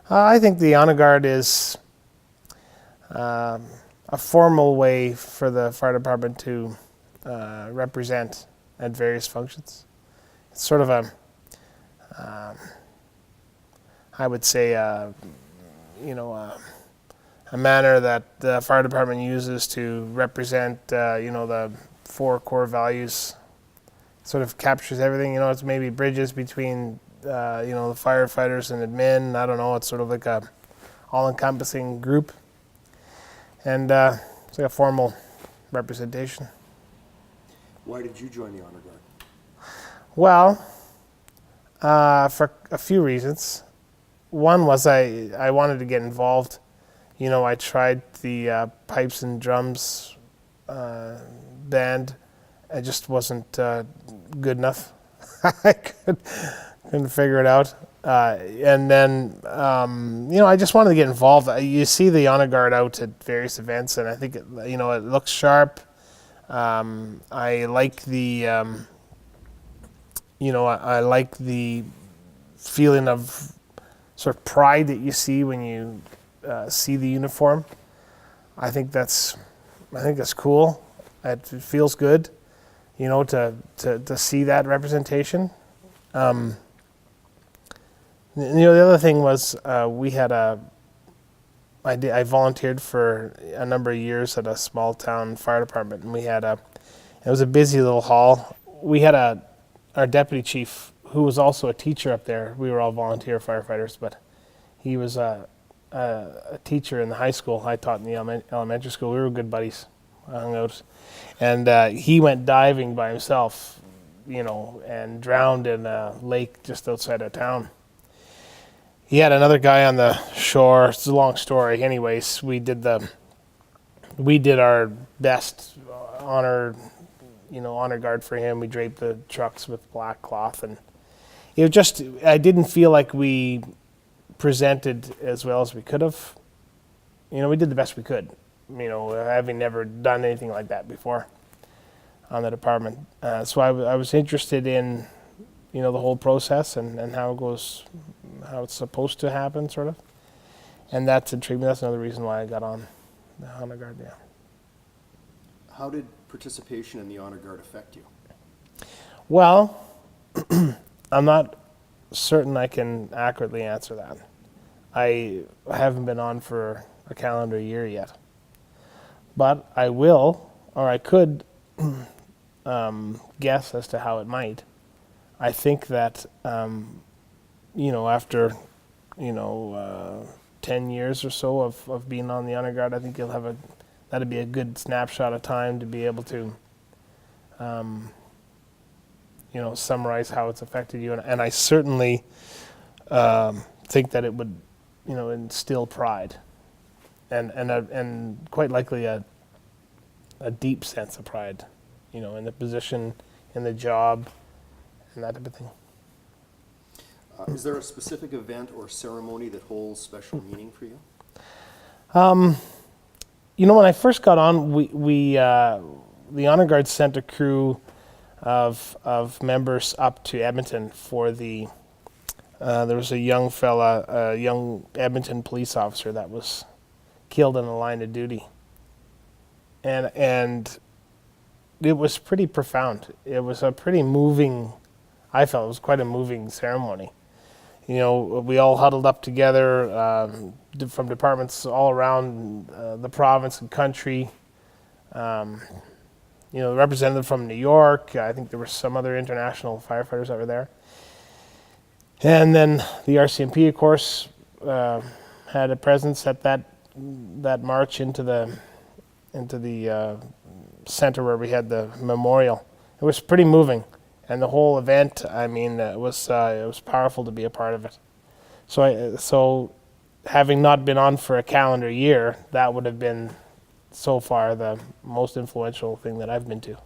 I think the honor guard is a formal way for the fire department to represent at various functions. It's sort of I would say, a manner that the fire department uses to represent, the 4 core values. Sort of captures everything. It's maybe bridges between, the firefighters and admin. I don't know. It's sort of like a all-encompassing group, and it's like a formal representation. Why did you join the honor guard? Well, for a few reasons. One was I wanted to get involved. I tried the pipes and drums band. I just wasn't good enough. I couldn't figure it out. And then, I just wanted to get involved. You see the honor guard out at various events, and I think it looks sharp. I like the, I like the feeling of sort of pride that you see when you see the uniform. I think that's cool. It feels good, to see that representation. The other thing was we had I volunteered for a number of years at a small town fire department, and it was a busy little hall. We had our deputy chief, who was also a teacher up there. We were all volunteer firefighters, but he was a teacher in the high school. I taught in the elementary school. We were good buddies. I hung out. And he went diving by himself, and drowned in a lake just outside of town. He had another guy on the shore. It's a long story. Anyways, we did our best honor guard for him. We draped the trucks with black cloth, and I didn't feel like we presented as well as we could have. We did the best we could, having never done anything like that before on the department. So I was interested in, the whole process and how it goes, how it's supposed to happen, sort of. And that's intrigued me. That's another reason why I got on the honor guard, yeah. How did participation in the honor guard affect you? Well, I'm not certain I can accurately answer that. I haven't been on for a calendar year yet. But I will, or I could guess as to how it might. I think that, after, 10 years or so of being on the honor guard, I think that'd be a good snapshot of time to be able to, summarize how it's affected you. And I certainly think that it would, instill pride, and quite likely a deep sense of pride, in the position, in the job, and that type of thing. Is there a specific event or ceremony that holds special meaning for you? When I first got on, we the honor guard sent a crew of members up to Edmonton for the. There was a young fella, a young Edmonton police officer that was killed in the line of duty, and it was pretty profound. It was a pretty moving. I felt it was quite a moving ceremony. We all huddled up together from departments all around the province and country. The representative from New York. I think there were some other international firefighters that were there. And then the RCMP, of course, had a presence at that march into the center where we had the memorial. It was pretty moving. And the whole event, it was powerful to be a part of it. So having not been on for a calendar year, that would have been so far the most influential thing that I've been to.